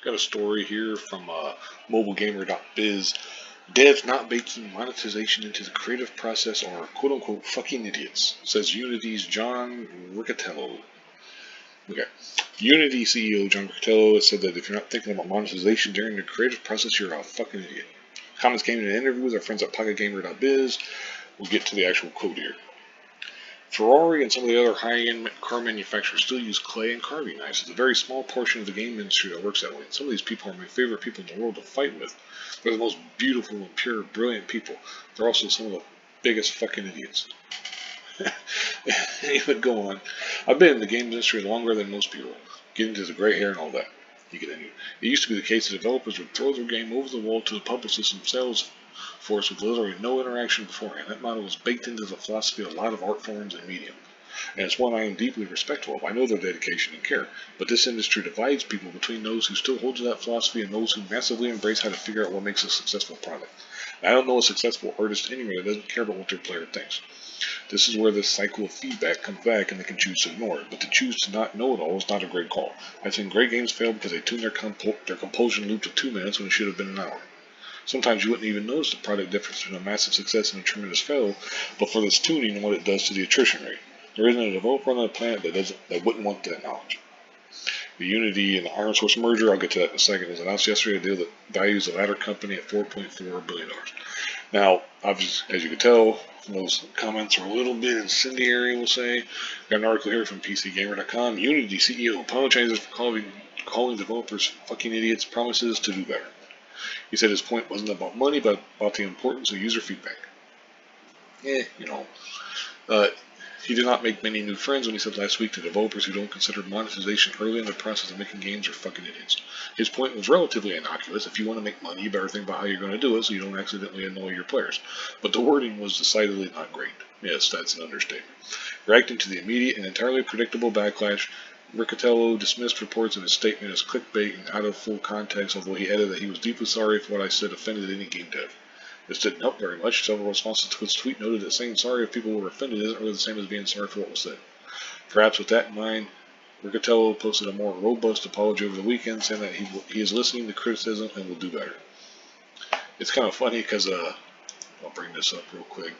Got a story here from mobilegamer.biz. Devs not baking monetization into the creative process are quote-unquote fucking idiots, says Unity's John Riccitiello. Okay. Unity CEO John Riccitiello has said that if you're not thinking about monetization during the creative process, you're a fucking idiot. Comments came in an interview with our friends at pocketgamer.biz. We'll get to the actual quote here. Ferrari and some of the other high-end car manufacturers still use clay and carving knives. It's a very small portion of the game industry that works that way. And some of these people are my favorite people in the world to fight with. They're the most beautiful and pure, brilliant people. They're also some of the biggest fucking idiots. Anyway, go on. I've been in the game industry longer than most people, getting to the gray hair and all that. You get into it. It used to be the case that developers would throw their game over the wall to the publicists themselves force with literally no interaction beforehand. That model was baked into the philosophy of a lot of art forms and media. And it's one I am deeply respectful of. I know their dedication and care. But this industry divides people between those who still hold to that philosophy and those who massively embrace how to figure out what makes a successful product. And I don't know a successful artist anywhere that doesn't care about what their player thinks. This is where this cycle of feedback comes back and they can choose to ignore it. But to choose to not know it all is not a great call. I've seen great games fail because they tuned their compulsion loop to 2 minutes when it should have been an hour. Sometimes you wouldn't even notice the product difference between a massive success and a tremendous fail, but for this tuning and what it does to the attrition rate. There isn't a developer on the planet that wouldn't want that knowledge. The Unity and the Iron Source merger, I'll get to that in a second, was announced yesterday, a deal that values the latter company at $4.4 billion. Now, obviously, as you can tell, those comments are a little bit incendiary, we'll say. Got an article here from PCGamer.com. Unity CEO apologizes for calling developers fucking idiots, promises to do better. He said his point wasn't about money, but about the importance of user feedback. He did not make many new friends when he said last week that developers who don't consider monetization early in the process of making games are fucking idiots. His point was relatively innocuous. If you want to make money, you better think about how you're going to do it so you don't accidentally annoy your players. But the wording was decidedly not great. Yes, that's an understatement. Reacting to the immediate and entirely predictable backlash, Riccitiello dismissed reports in his statement as clickbait and out of full context, although he added that he was deeply sorry if what I said offended any game dev. This didn't help very much. Several responses to his tweet noted that saying sorry if people were offended isn't really the same as being sorry for what was said. Perhaps with that in mind, Riccitiello posted a more robust apology over the weekend, saying that he is listening to criticism and will do better. It's kind of funny because, I'll bring this up real quick.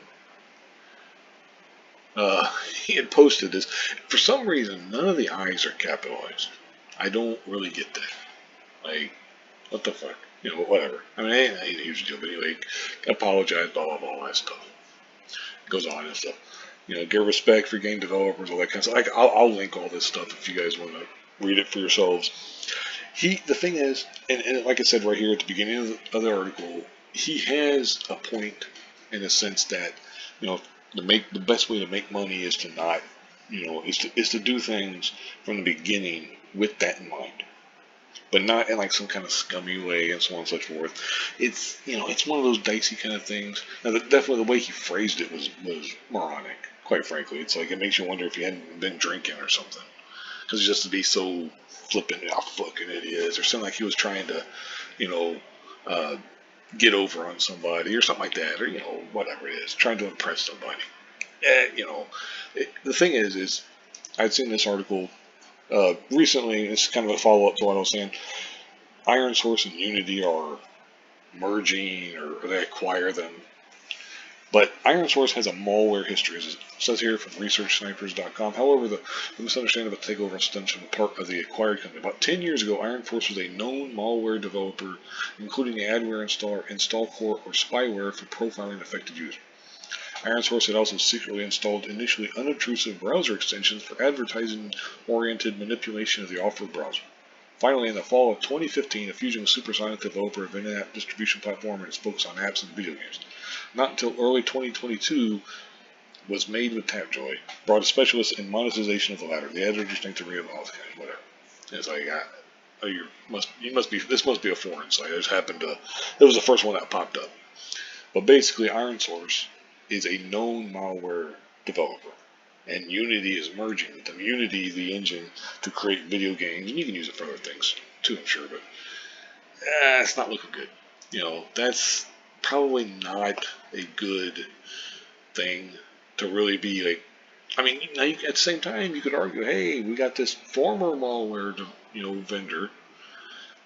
He had posted this. For some reason, none of the I's are capitalized. I don't really get that. Like, what the fuck? Whatever. I mean, it ain't a huge deal, but anyway, apologize, blah, blah, blah, all that stuff. Goes on and stuff. Give respect for game developers, all that kind of stuff. I'll link all this stuff if you guys want to read it for yourselves. The thing is, and like I said right here at the beginning of the article, he has a point in a sense that, the best way to make money is to not, is to do things from the beginning with that in mind. But not in like some kind of scummy way and so on and so forth. It's one of those dicey kind of things. Now, definitely the way he phrased it was moronic. Quite frankly, it's like it makes you wonder if he hadn't been drinking or something, because just to be so flippant, how fucking it is, or something like he was trying to, get over on somebody or something like that, or whatever it is, trying to impress somebody. The thing is I'd seen this article recently. It's kind of a follow-up to what I was saying. Iron Source and Unity are merging, or they acquire them. But Iron Source has a malware history, as it says here from ResearchSnipers.com. However, the misunderstanding of a takeover stems from part of the acquired company. About 10 years ago, Iron Source was a known malware developer, including the adware installer, installcore, or spyware for profiling affected users. Iron Source had also secretly installed initially unobtrusive browser extensions for advertising-oriented manipulation of the offered browser. Finally, in the fall of 2015, a Fusion was Supersonic, developer of an in-app distribution platform, and its focus on apps and video games. Not until early 2022 was made with Tapjoy, brought a specialist in monetization of the latter. The editor just think to read about it, whatever. It's like, this must be a foreign site. It was the first one that popped up. But basically, Iron Source is a known malware developer, and Unity is merging with them. Unity, the engine to create video games, and you can use it for other things too, I'm sure, but it's not looking good. That's probably not a good thing to really be like. I mean, at the same time, you could argue, hey, we got this former malware, vendor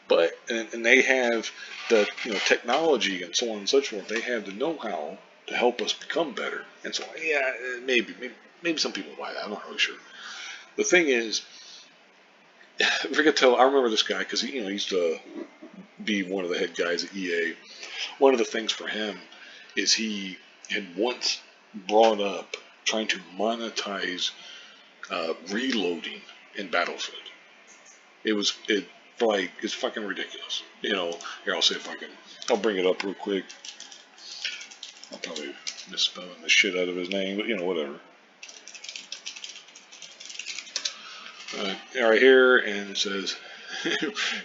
But and they have the technology and so on and such forth. They have the know-how to help us become better. And so yeah, maybe some people buy that. I'm not really sure. The thing is, Riccitiello, I remember this guy because he used to be one of the head guys at EA. One of the things for him is he had once brought up trying to monetize reloading in Battlefield. It like it's fucking ridiculous. Here I'll see if I can. I'll bring it up real quick. I'll probably misspelling the shit out of his name, but whatever. Right here, and it says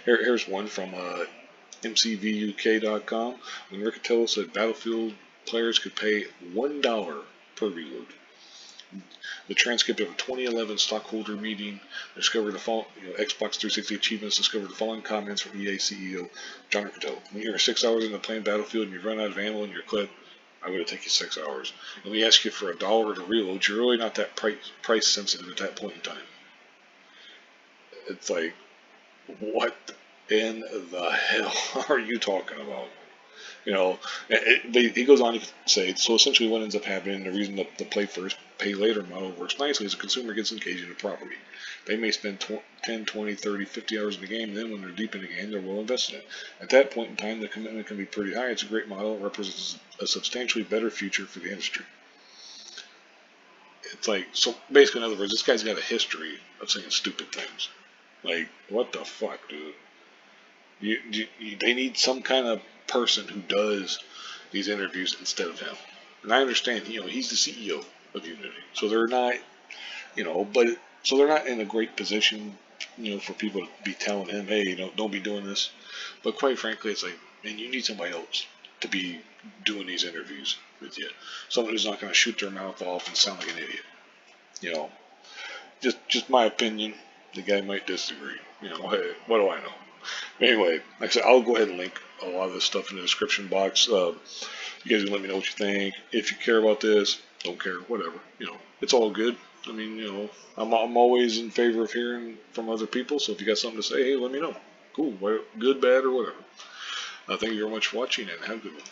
here's one from mcvuk.com. When Riccitiello said Battlefield players could pay $1 per reload. The transcript of a 2011 stockholder meeting discovered the following, Xbox 360 achievements discovered the following comments from EA CEO John Riccitiello. When you're 6 hours into playing Battlefield and you run out of ammo in your clip, I would have taken 6 hours. And we ask you for $1 to reload, you're really not that price sensitive at that point in time. It's like, what in the hell are you talking about? He goes on to say, so essentially what ends up happening, the reason the play first, pay later model works nicely is the consumer gets engaged in the property. They may spend 10, 20, 30, 50 hours in the game, and then when they're deep in the game, they're well invested in it. At that point in time, the commitment can be pretty high. It's a great model. It represents a substantially better future for the industry. It's like, so basically, in other words, this guy's got a history of saying stupid things. Like, what the fuck, dude? They need some kind of person who does these interviews instead of him. And I understand, he's the CEO of Unity, so they're not, but so they're not in a great position, for people to be telling him, hey, don't be doing this. But quite frankly, it's like, man, you need somebody else to be doing these interviews with you. Someone who's not going to shoot their mouth off and sound like an idiot. Just my opinion. The guy might disagree. Hey, what do I know? Anyway, like I said, I'll go ahead and link a lot of this stuff in the description box. You guys can let me know what you think. If you care about this, don't care, whatever. It's all good. I mean, I'm always in favor of hearing from other people. So if you got something to say, hey, let me know. Cool, good, bad, or whatever. Thank you very much for watching, and have a good one.